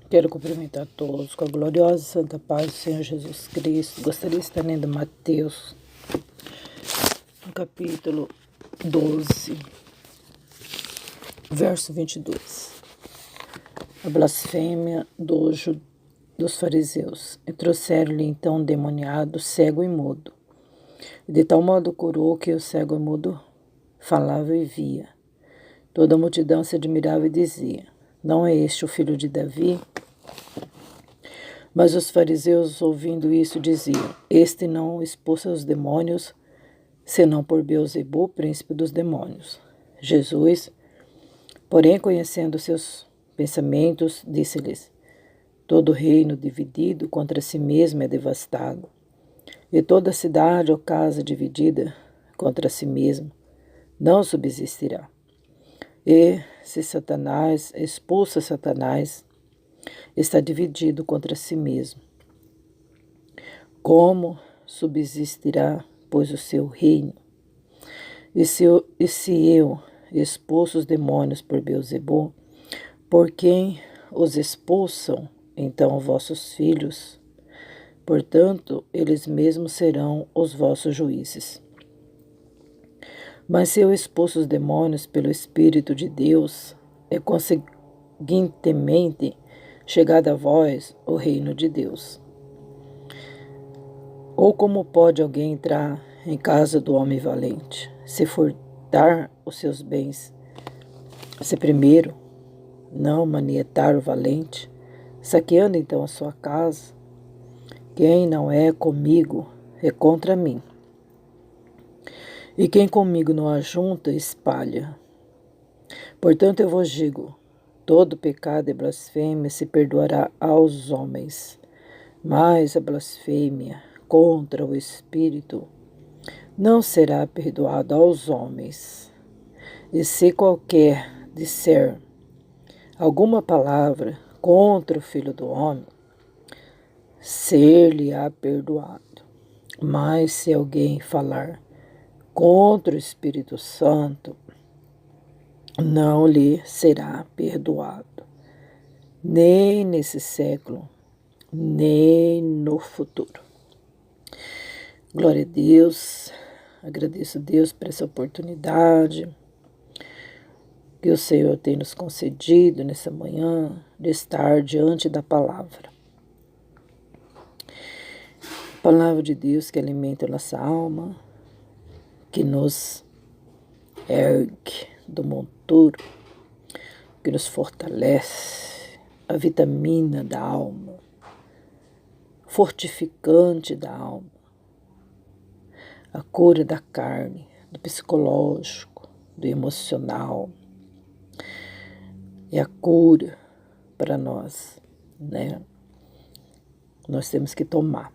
Quero cumprimentar todos com a gloriosa e santa paz do Senhor Jesus Cristo. Gostaria de estar lendo Mateus, no capítulo 12, verso 22. A blasfêmia dos fariseus. E trouxeram-lhe então um demoniado, cego e mudo. E de tal modo curou que o cego e mudo falava e via. Toda a multidão se admirava e dizia: não é este o filho de Davi? Mas os fariseus, ouvindo isso, diziam: este não expulsa os demônios, senão por Beelzebul, príncipe dos demônios. Jesus, porém, conhecendo seus pensamentos, disse-lhes: todo reino dividido contra si mesmo é devastado, e toda cidade ou casa dividida contra si mesma não subsistirá. E se Satanás expulsa Satanás, está dividido contra si mesmo. Como subsistirá, pois, o seu reino? E se eu expulso os demônios por Beelzebul, por quem os expulsam, então, vossos filhos? Portanto, eles mesmos serão os vossos juízes. Mas se eu expulso os demônios pelo Espírito de Deus, é conseguintemente chegado a vós o reino de Deus. Ou como pode alguém entrar em casa do homem valente, se furtar os seus bens, se primeiro não manietar o valente, saqueando então a sua casa? Quem não é comigo é contra mim, e quem comigo não ajunta, espalha. Portanto, eu vos digo: todo pecado e blasfêmia se perdoará aos homens, mas a blasfêmia contra o Espírito não será perdoada aos homens. E se qualquer disser alguma palavra contra o Filho do Homem, ser-lhe-á perdoado. Mas se alguém falar contra o Espírito Santo, não lhe será perdoado, nem nesse século, nem no futuro. Glória a Deus, agradeço a Deus por essa oportunidade que o Senhor tem nos concedido nessa manhã de estar diante da palavra. A palavra de Deus que alimenta a nossa alma, que nos ergue do monturo, que nos fortalece, a vitamina da alma, fortificante da alma, a cura da carne, do psicológico, do emocional, e a cura para nós, né? Nós temos que tomar,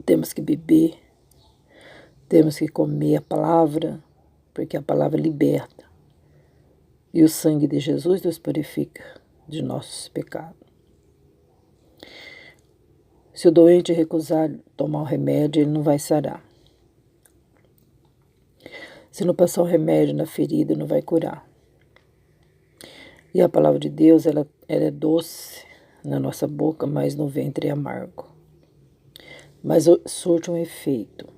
temos que beber, temos que comer a palavra, porque a palavra liberta. E o sangue de Jesus nos purifica de nossos pecados. Se o doente recusar tomar o remédio, ele não vai sarar. Se não passar o remédio na ferida, não vai curar. E a palavra de Deus, ela é doce na nossa boca, mas no ventre é amargo. Mas surte um efeito,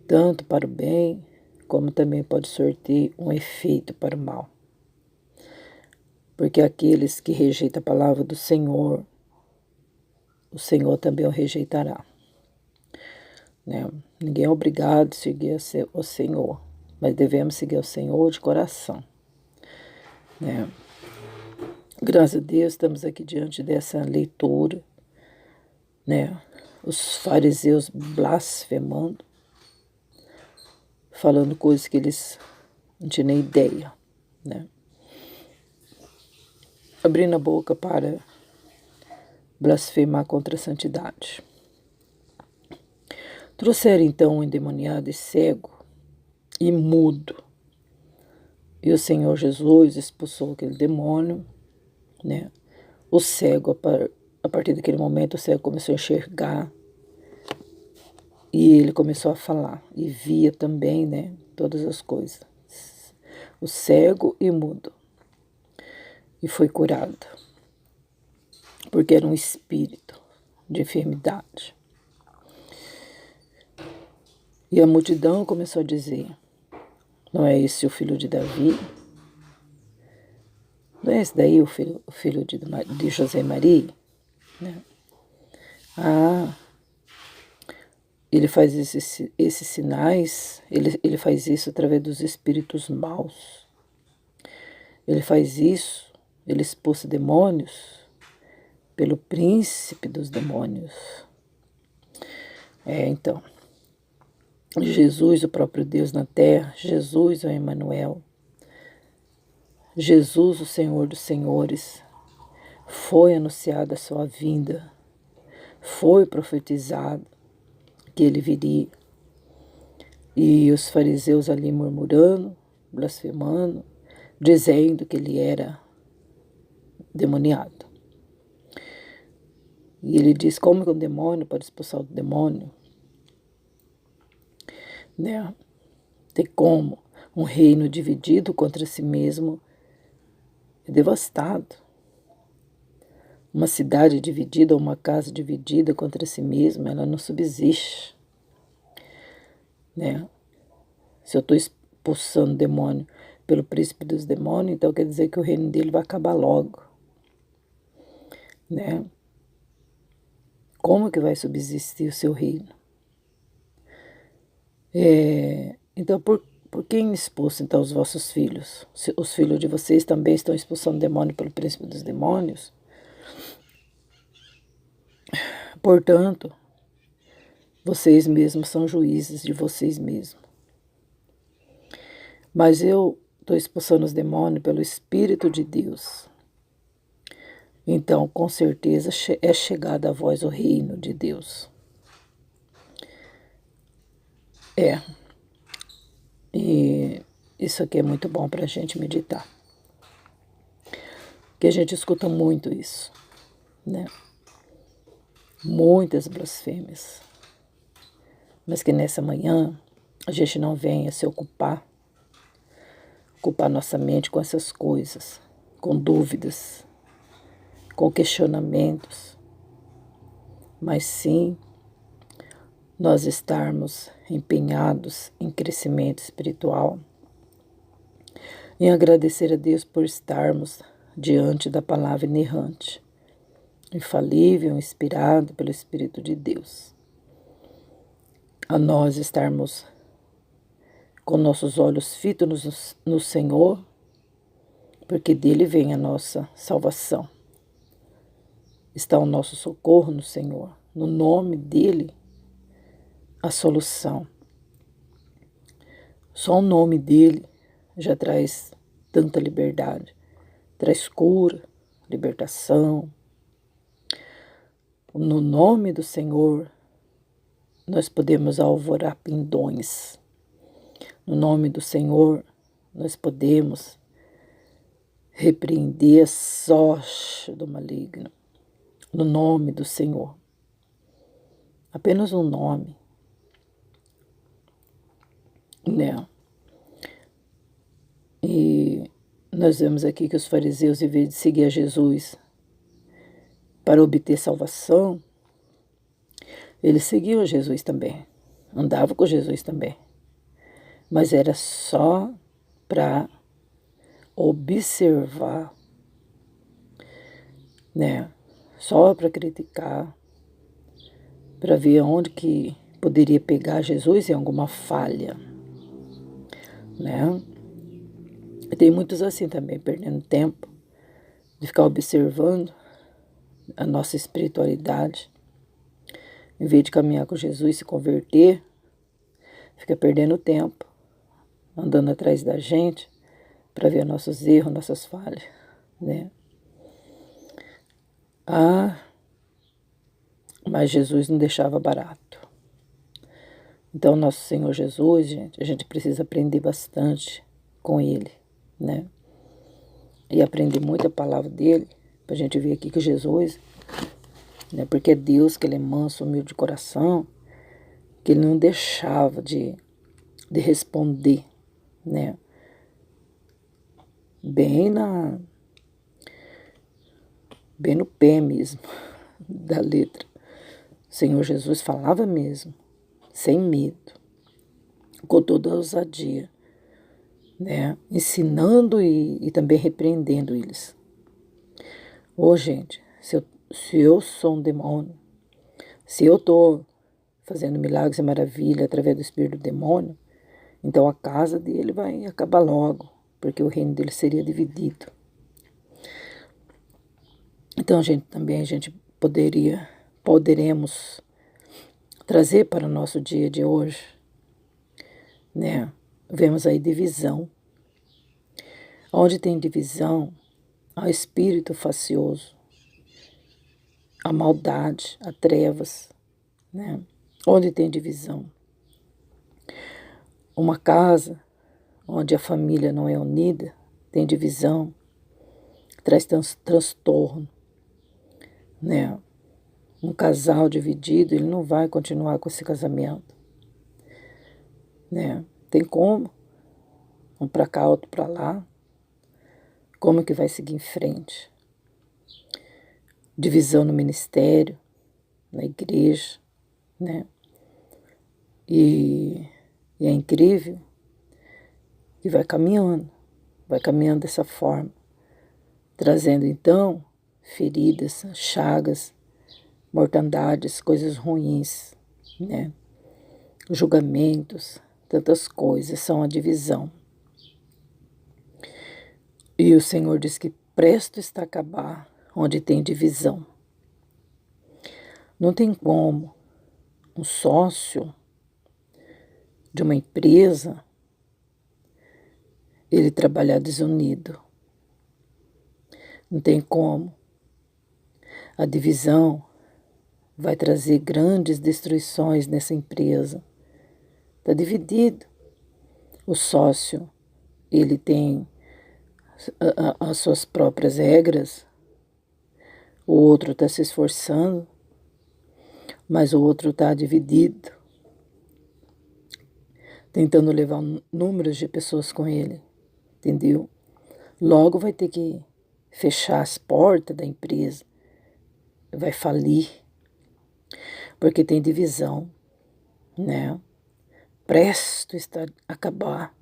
tanto para o bem, como também pode surtir um efeito para o mal. Porque aqueles que rejeitam a palavra do Senhor, o Senhor também o rejeitará. Né? Ninguém é obrigado a seguir o Senhor, mas devemos seguir o Senhor de coração. Né? Graças a Deus, estamos aqui diante dessa leitura, né? Os fariseus blasfemando, falando coisas que eles não tinham nem ideia, né? Abrindo a boca para blasfemar contra a santidade. Trouxeram então um endemoniado e cego e mudo. E o Senhor Jesus expulsou aquele demônio, né? O cego, a partir daquele momento, o cego começou a enxergar. E ele começou a falar. E via também, né? Todas as coisas. O cego e mudo. e foi curado, porque era um espírito de enfermidade. E a multidão começou a dizer: não é esse o filho de Davi? Não é esse daí o filho de José e Maria? Né? Ah, ele faz esses sinais, ele faz isso através dos espíritos maus. Ele faz isso, ele expulsa demônios pelo príncipe dos demônios. Então, Jesus, o próprio Deus na terra, Jesus, o Emmanuel, Jesus, o Senhor dos Senhores, foi anunciada a sua vinda, foi profetizado que ele viria. E os fariseus ali murmurando, blasfemando, dizendo que ele era demoniado. E ele diz: como que um demônio pode expulsar o demônio? Né? Tem como um reino dividido contra si mesmo é devastado. Uma cidade dividida, uma casa dividida contra si mesma, ela não subsiste. Né? Se eu estou expulsando o demônio pelo príncipe dos demônios, então quer dizer que o reino dele vai acabar logo. Né? Como que vai subsistir o seu reino? Então, por quem expulsa então os vossos filhos? Se os filhos de vocês também estão expulsando o demônio pelo príncipe dos demônios? Portanto, vocês mesmos são juízes de vocês mesmos. Mas eu estou expulsando os demônios pelo Espírito de Deus. Então, com certeza, é chegado a vós o reino de Deus. E isso aqui é muito bom para a gente meditar. Porque a gente escuta muito isso, né? Muitas blasfêmias. Mas que nessa manhã a gente não venha se ocupar nossa mente com essas coisas, com dúvidas, com questionamentos, mas sim nós estarmos empenhados em crescimento espiritual, em agradecer a Deus por estarmos diante da palavra inerrante, infalível, inspirado pelo Espírito de Deus. A nós estarmos com nossos olhos fitos no Senhor, porque dele vem a nossa salvação. Está o nosso socorro no Senhor. No nome dele, a solução. Só o nome dele já traz tanta liberdade. Traz cura, libertação. No nome do Senhor, nós podemos alvorar pendões. No nome do Senhor, nós podemos repreender a sorte do maligno. No nome do Senhor. Apenas um nome. Né? E nós vemos aqui que os fariseus, em vez de seguir a Jesus para obter salvação, eles seguiam Jesus também. Andavam com Jesus também. Mas era só para observar, né? Só para criticar, para ver onde que poderia pegar Jesus em alguma falha, né? E tem muitos assim também, perdendo tempo de ficar observando a nossa espiritualidade, em vez de caminhar com Jesus e se converter, fica perdendo tempo, andando atrás da gente para ver nossos erros, nossas falhas, né? Mas Jesus não deixava barato. Então, nosso Senhor Jesus, gente, a gente precisa aprender bastante com Ele, né? E aprender muito a palavra dele, para a gente ver aqui que Jesus, né? Porque é Deus, que Ele é manso, humilde de coração, que Ele não deixava de responder, né? Bem bem no pé mesmo da letra. O Senhor Jesus falava mesmo, sem medo, com toda a ousadia, né? Ensinando e também repreendendo eles. Ô, gente, se eu sou um demônio, se eu estou fazendo milagres e maravilha através do espírito do demônio, então a casa dele vai acabar logo, porque o reino dele seria dividido. Então, também a gente poderemos trazer para o nosso dia de hoje, né? Vemos aí divisão. Onde tem divisão, há espírito facioso, a maldade, a trevas, né? Onde tem divisão. Uma casa onde a família não é unida, tem divisão, traz transtorno, né? Um casal dividido, ele não vai continuar com esse casamento, né? Tem como, um para cá, outro para lá, como que vai seguir em frente? Divisão no ministério, na igreja, né? E é incrível que vai caminhando dessa forma, trazendo então feridas, chagas, mortandades, coisas ruins, né? Julgamentos, tantas coisas, são a divisão. E o Senhor diz que presto está a acabar onde tem divisão. Não tem como um sócio de uma empresa ele trabalhar desunido. Não tem como. A divisão vai trazer grandes destruições nessa empresa. Está dividido. O sócio, ele tem as suas próprias regras, o outro está se esforçando, mas o outro está dividido, tentando levar números de pessoas com ele, entendeu? Logo vai ter que fechar as portas da empresa, vai falir, porque tem divisão, né? Presto está a acabar.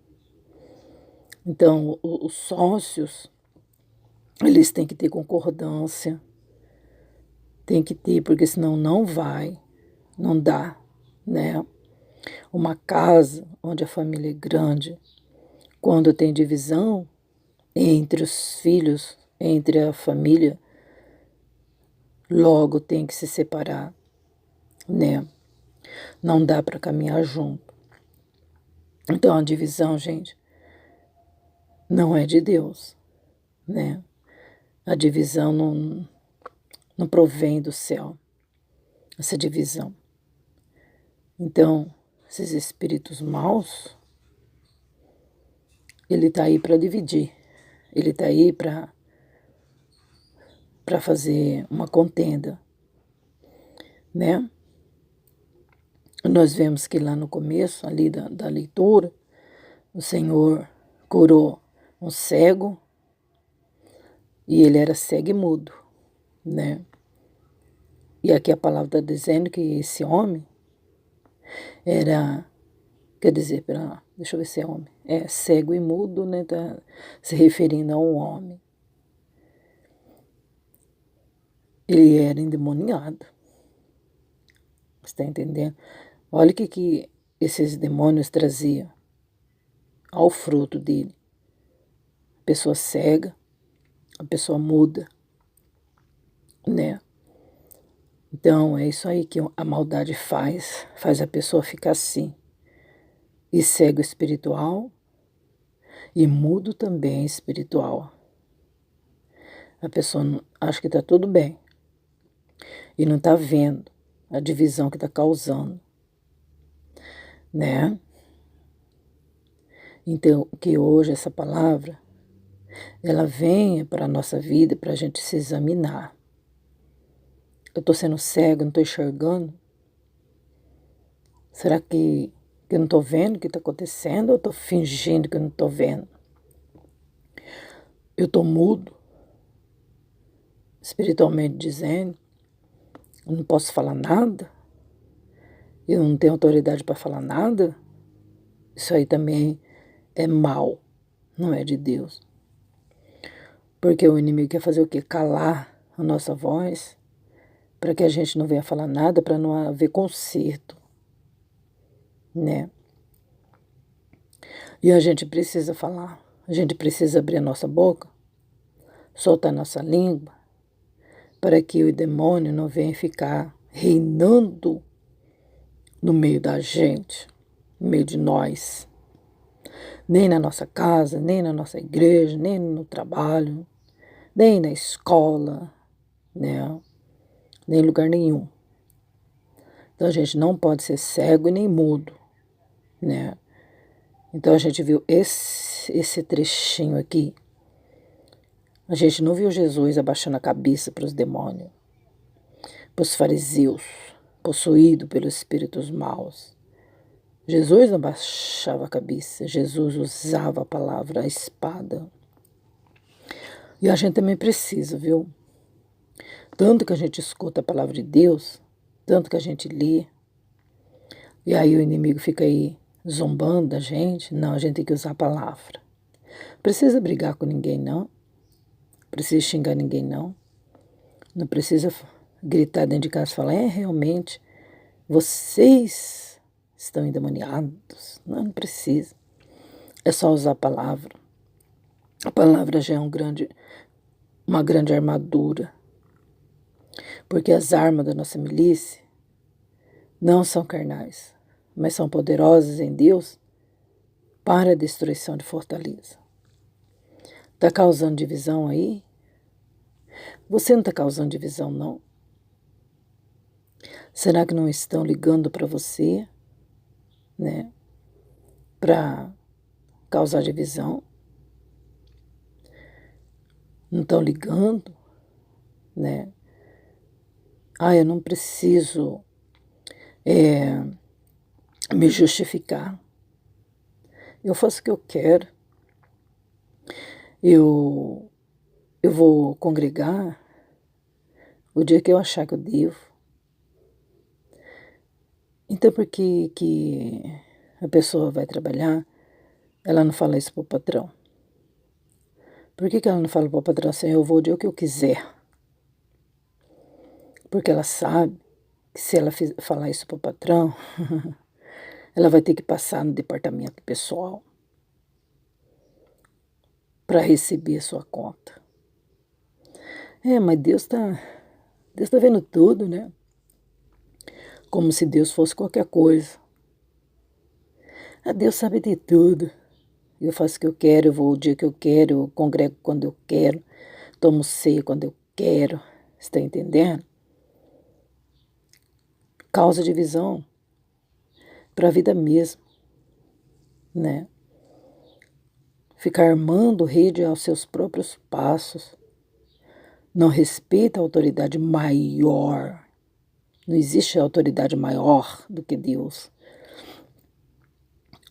Então, os sócios, eles têm que ter concordância, tem que ter, porque senão não vai, não dá, né? Uma casa onde a família é grande, quando tem divisão entre os filhos, entre a família, logo tem que se separar, né? Não dá para caminhar junto. Então a divisão, gente, não é de Deus, né? A divisão não provém do céu, essa divisão. Então, esses espíritos maus, ele está aí para dividir, ele está aí para fazer uma contenda, né? Nós vemos que lá no começo, ali da leitura, o Senhor curou um cego e ele era cego e mudo, né? E aqui a palavra está dizendo que esse homem era, quer dizer, deixa eu ver se é homem, cego e mudo, né? Tá se referindo a um homem. Ele era endemoniado. Você está entendendo? Olha o que esses demônios traziam ao fruto dele. A pessoa cega, a pessoa muda, né? Então, é isso aí que a maldade faz a pessoa ficar assim. E cego espiritual e mudo também espiritual. A pessoa acha que está tudo bem e não está vendo a divisão que está causando, né? Então, que hoje essa palavra, ela venha para a nossa vida, para a gente se examinar. Eu estou sendo cego, não estou enxergando? Será que eu não estou vendo o que está acontecendo ou estou fingindo que eu não estou vendo? Eu estou mudo? espiritualmente dizendo, eu não posso falar nada, eu não tenho autoridade para falar nada, isso aí também é mal, não é de Deus. Porque o inimigo quer fazer o quê? Calar a nossa voz, para que a gente não venha falar nada, para não haver conserto, né? E a gente precisa falar, a gente precisa abrir a nossa boca, soltar a nossa língua, para que o demônio não venha ficar reinando no meio da gente, no meio de nós. Nem na nossa casa, nem na nossa igreja, nem no trabalho, nem na escola, né? Nem em lugar nenhum. Então a gente não pode ser cego e nem mudo, né? Então a gente viu esse trechinho aqui. A gente não viu Jesus abaixando a cabeça para os demônios, para os fariseus, possuídos pelos espíritos maus. Jesus não abaixava a cabeça, Jesus usava a palavra, a espada. E a gente também precisa, viu? Tanto que a gente escuta a palavra de Deus, tanto que a gente lê, e aí o inimigo fica aí zombando da gente. Não, a gente tem que usar a palavra. Não precisa brigar com ninguém, não. Não precisa xingar ninguém, não. Não precisa gritar dentro de casa e falar, realmente, vocês estão endemoniados. Não, não precisa. É só usar a palavra. A palavra já é uma grande armadura. Porque as armas da nossa milícia não são carnais, mas são poderosas em Deus para a destruição de fortaleza. Está causando divisão aí? Você não está causando divisão, não? Será que não estão ligando para você, né? Para causar divisão? Não estão ligando, né? Eu não preciso me justificar. Eu faço o que eu quero. Eu vou congregar o dia que eu achar que eu devo. Então, por que a pessoa vai trabalhar, ela não fala isso para o patrão? Por que ela não fala para o patrão assim, eu vou o dia que eu quiser? Porque ela sabe que se ela falar isso para o patrão, ela vai ter que passar no departamento pessoal para receber a sua conta. Mas Deus tá vendo tudo, né? Como se Deus fosse qualquer coisa. Deus sabe de tudo. Eu faço o que eu quero, eu vou o dia que eu quero, eu congrego quando eu quero, tomo ceia quando eu quero. Está entendendo? Causa divisão para a vida mesmo, né? Ficar armando rede aos seus próprios passos. Não respeita a autoridade maior. Não existe autoridade maior do que Deus.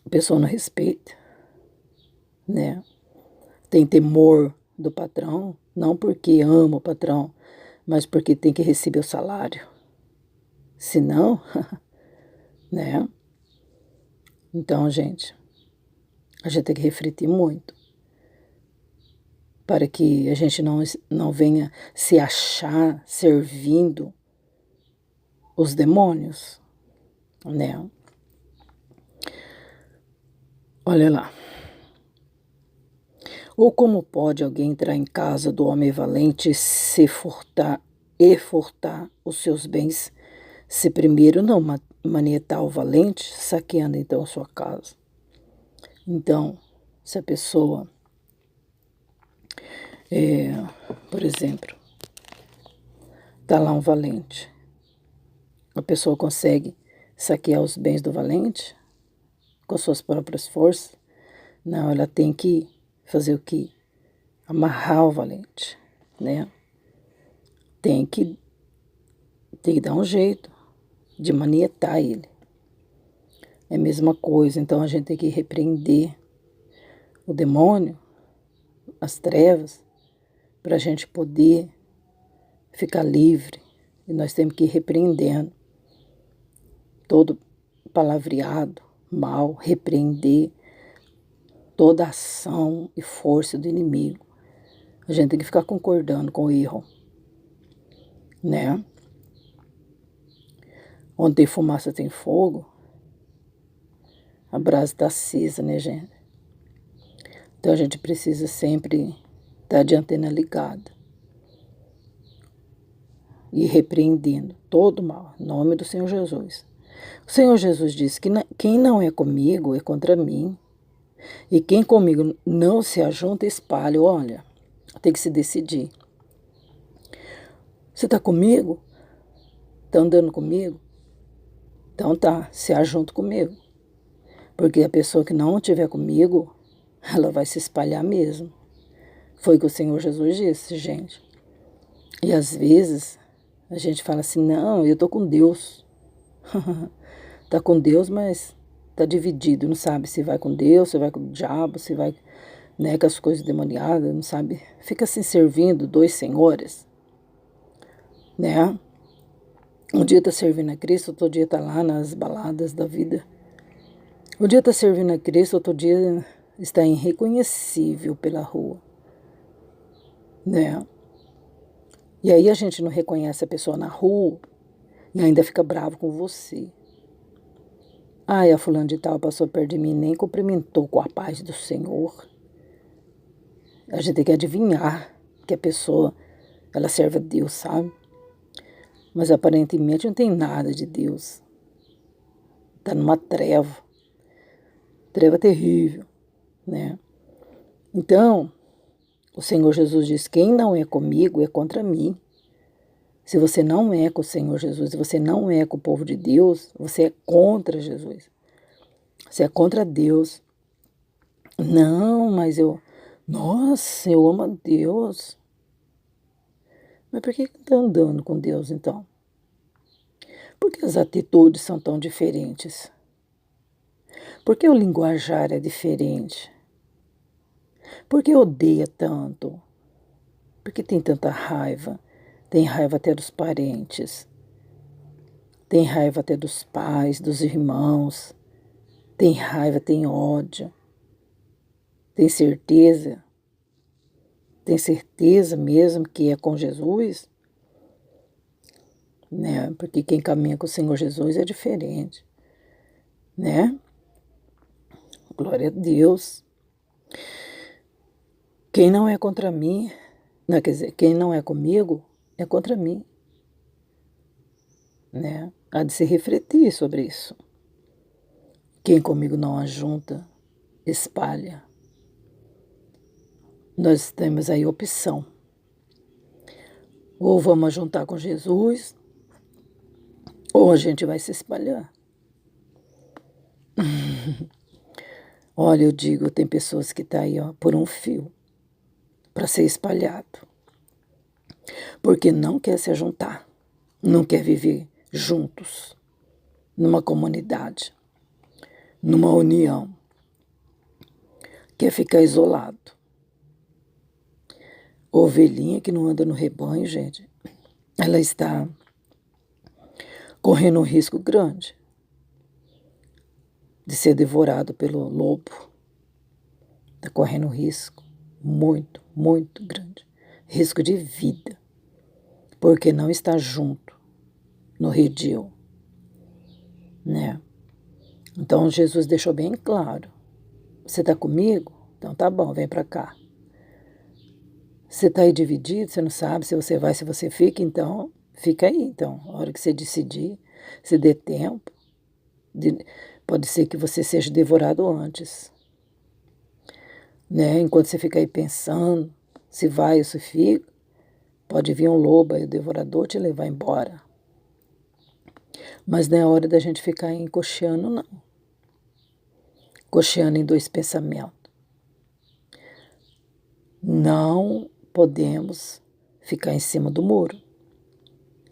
A pessoa não respeita, né? Tem temor do patrão, não porque ama o patrão, mas porque tem que receber o salário. Senão, né? Então, gente, a gente tem que refletir muito para que a gente não venha se achar servindo os demônios, né? Olha lá. Ou como pode alguém entrar em casa do homem valente e furtar os seus bens, se primeiro não manietar o valente, saqueando então a sua casa? Então, se a pessoa, por exemplo, está lá um valente, a pessoa consegue saquear os bens do valente com suas próprias forças? Não, ela tem que fazer o quê? Amarrar o valente, né? Tem que dar um jeito de manietar ele. É a mesma coisa, então a gente tem que repreender o demônio, as trevas, para a gente poder ficar livre. E nós temos que ir repreendendo todo palavreado mal, repreender toda ação e força do inimigo. A gente tem que ficar concordando com o erro, né? Onde tem fumaça tem fogo, a brasa está acesa, né, gente? Então a gente precisa sempre estar de antena ligada e repreendendo todo mal, em nome do Senhor Jesus. O Senhor Jesus disse que quem não é comigo é contra mim, e quem comigo não se ajunta, espalha. Olha, tem que se decidir. Você está comigo? Está andando comigo? Então tá, se ajunta comigo. Porque a pessoa que não estiver comigo, ela vai se espalhar mesmo. Foi o que o Senhor Jesus disse, gente. E às vezes a gente fala assim, não, eu tô com Deus. Tá com Deus, mas tá dividido, não sabe se vai com Deus, se vai com o diabo, se vai, né, com as coisas demoniadas, não sabe. Fica assim servindo dois senhores, né? Um dia tá servindo a Cristo, outro dia tá lá nas baladas da vida. Um dia tá servindo a Cristo, outro dia está irreconhecível pela rua, né? E aí a gente não reconhece a pessoa na rua e ainda fica bravo com você. Ai, a fulana de tal passou perto de mim, nem cumprimentou com a paz do Senhor. A gente tem que adivinhar que a pessoa, ela serve a Deus, sabe? Mas aparentemente não tem nada de Deus. Está numa treva. Treva terrível, né? Então, o Senhor Jesus diz, quem não é comigo é contra mim. Se você não é com o Senhor Jesus, se você não é com o povo de Deus, você é contra Jesus. Você é contra Deus. Não, mas nossa, eu amo a Deus. Mas por que está andando com Deus, então? Por que as atitudes são tão diferentes? Por que o linguajar é diferente? Por que odeia tanto? Por que tem tanta raiva? Tem raiva até dos parentes. Tem raiva até dos pais, dos irmãos. Tem raiva, tem ódio. Tem certeza? Tem certeza mesmo que é com Jesus? Né? Porque quem caminha com o Senhor Jesus é diferente, né? Glória a Deus. Quem não é contra mim, não, quer dizer, quem não é comigo é contra mim, né? Há de se refletir sobre isso. Quem comigo não ajunta, espalha. Nós temos aí opção. Ou vamos juntar com Jesus, ou a gente vai se espalhar. Olha, eu digo, tem pessoas que estão aí, ó, por um fio, para ser espalhado. Porque não quer se juntar, não quer viver juntos, numa comunidade, numa união. Quer ficar isolado. Ovelhinha que não anda no rebanho, gente, ela está correndo um risco grande de ser devorado pelo lobo. Está correndo um risco muito, muito grande. Risco de vida. Porque não está junto no redil, né? Então Jesus deixou bem claro. Você está comigo? Então tá bom, vem para cá. Você está aí dividido, você não sabe se você vai, se você fica, então fica aí. Então, a hora que você decidir, se dê tempo, pode ser que você seja devorado antes, né? Enquanto você fica aí pensando se vai ou se fica, pode vir um lobo aí, o devorador, te levar embora. Mas não é hora da gente ficar aí cocheando, não. Cocheando em dois pensamentos. Não podemos ficar em cima do muro,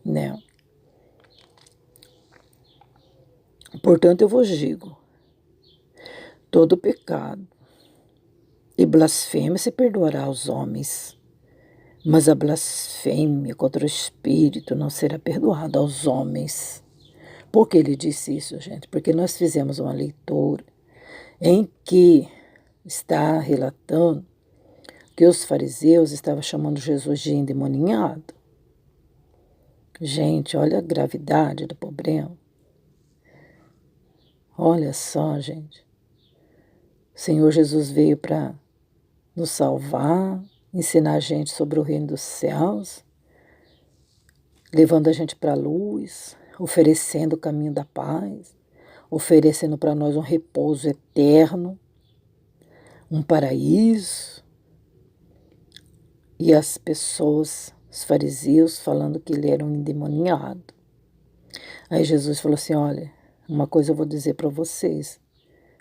né? Portanto, eu vos digo, todo pecado e blasfêmia se perdoará aos homens, Mas a blasfêmia contra o Espírito não será perdoada aos homens. Por que ele disse isso, gente? Porque nós fizemos uma leitura em que está relatando que os fariseus estavam chamando Jesus de endemoniado. Gente, olha a gravidade do problema. Olha só, gente. O Senhor Jesus veio para nos salvar, ensinar a gente sobre o reino dos céus, levando a gente para a luz, oferecendo o caminho da paz, oferecendo para nós um repouso eterno, um paraíso. E as pessoas, os fariseus, falando que ele era um endemoniado. Aí Jesus falou assim, olha, uma coisa eu vou dizer para vocês,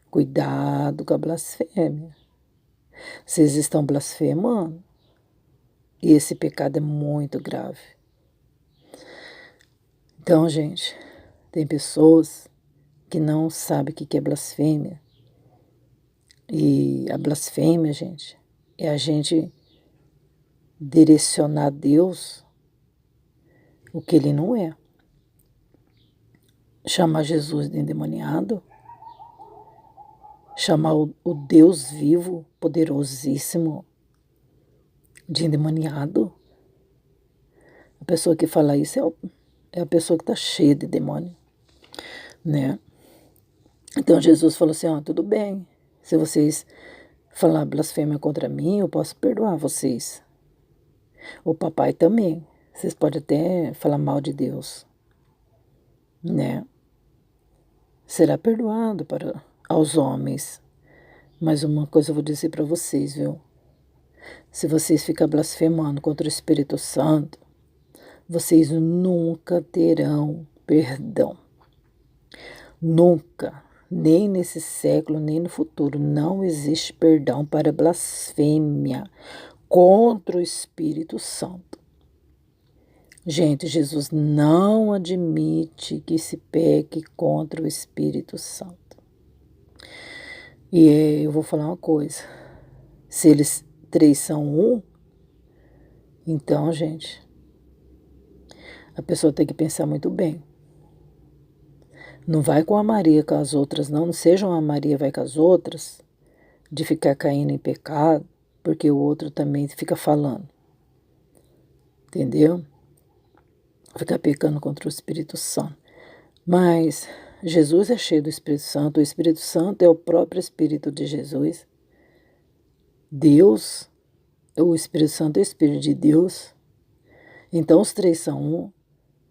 cuidado com a blasfêmia. Vocês estão blasfemando e esse pecado é muito grave. Então, gente, tem pessoas que não sabem o que é blasfêmia. E a blasfêmia, gente, é a gente direcionar a Deus o que ele não é. Chamar Jesus de endemoniado, chamar o Deus vivo, poderosíssimo, de endemoniado. A pessoa que fala isso é a pessoa que está cheia de demônio, né? Então Jesus falou assim, ó, tudo bem, se vocês falar blasfêmia contra mim, eu posso perdoar vocês. O papai também, vocês podem até falar mal de Deus, né? Será perdoado aos homens. Mas uma coisa eu vou dizer para vocês, viu? Se vocês ficarem blasfemando contra o Espírito Santo, vocês nunca terão perdão. Nunca, nem nesse século, nem no futuro, não existe perdão para blasfêmia contra o Espírito Santo. Gente, Jesus não admite que se peque contra o Espírito Santo. E eu vou falar uma coisa, se eles 3 são um, então, gente, a pessoa tem que pensar muito bem. Não vai com a Maria com as outras, não. Não seja uma Maria vai com as outras, de ficar caindo em pecado, porque o outro também fica falando. Entendeu? Ficar pecando contra o Espírito Santo. Mas Jesus é cheio do Espírito Santo. O Espírito Santo é o próprio Espírito de Jesus. Deus, o Espírito Santo é o Espírito de Deus. Então os 3 são um.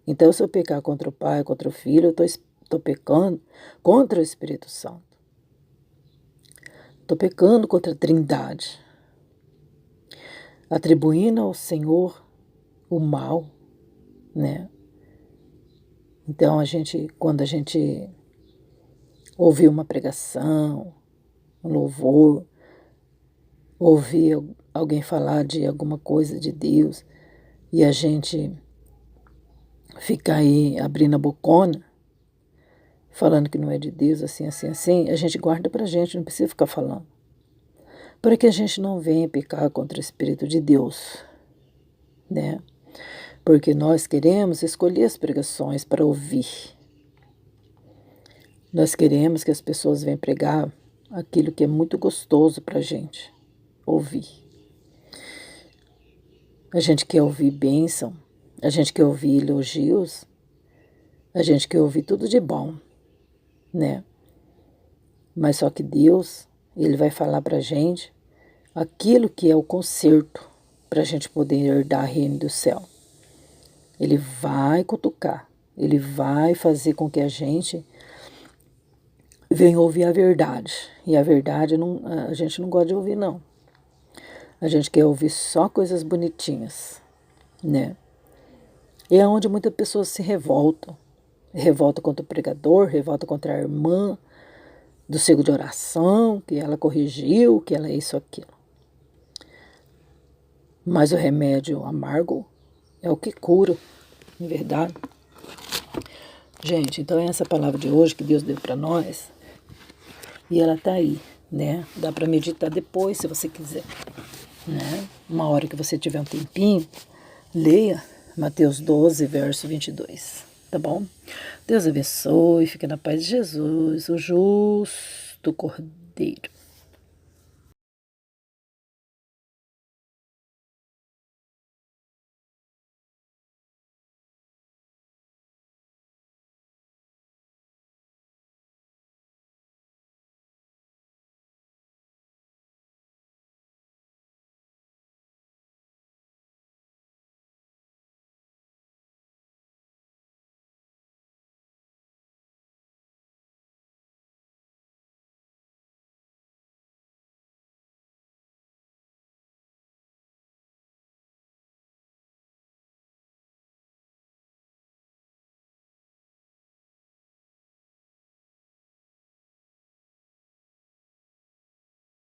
Então se eu pecar contra o Pai, contra o Filho, eu estou pecando contra o Espírito Santo. Estou pecando contra a Trindade. Atribuindo ao Senhor o mal, né? Então quando a gente ouvir uma pregação, um louvor, ouvir alguém falar de alguma coisa de Deus e a gente ficar aí abrindo a bocona, falando que não é de Deus, assim, assim, assim, a gente guarda pra gente, não precisa ficar falando. Para que a gente não venha pecar contra o Espírito de Deus, né? Porque nós queremos escolher as pregações para ouvir. Nós queremos que as pessoas venham pregar aquilo que é muito gostoso para a gente ouvir. A gente quer ouvir bênção, a gente quer ouvir elogios, a gente quer ouvir tudo de bom, né? Mas só que Deus, Ele vai falar para a gente aquilo que é o conserto para a gente poder herdar o reino do céu. Ele vai cutucar, Ele vai fazer com que a gente venha ouvir a verdade. E a verdade a gente não gosta de ouvir, não. A gente quer ouvir só coisas bonitinhas, né? E é onde muitas pessoas se revoltam. Revolta contra o pregador, revolta contra a irmã do ciclo de oração, que ela corrigiu, que ela é isso, aquilo. Mas o remédio amargo é o que cura, em verdade. Gente, então é essa palavra de hoje que Deus deu para nós. E ela tá aí, né? Dá para meditar depois, se você quiser, né? uma hora que você tiver um tempinho, leia Mateus 12, verso 22, tá bom? Deus abençoe, fique na paz de Jesus, o justo Cordeiro.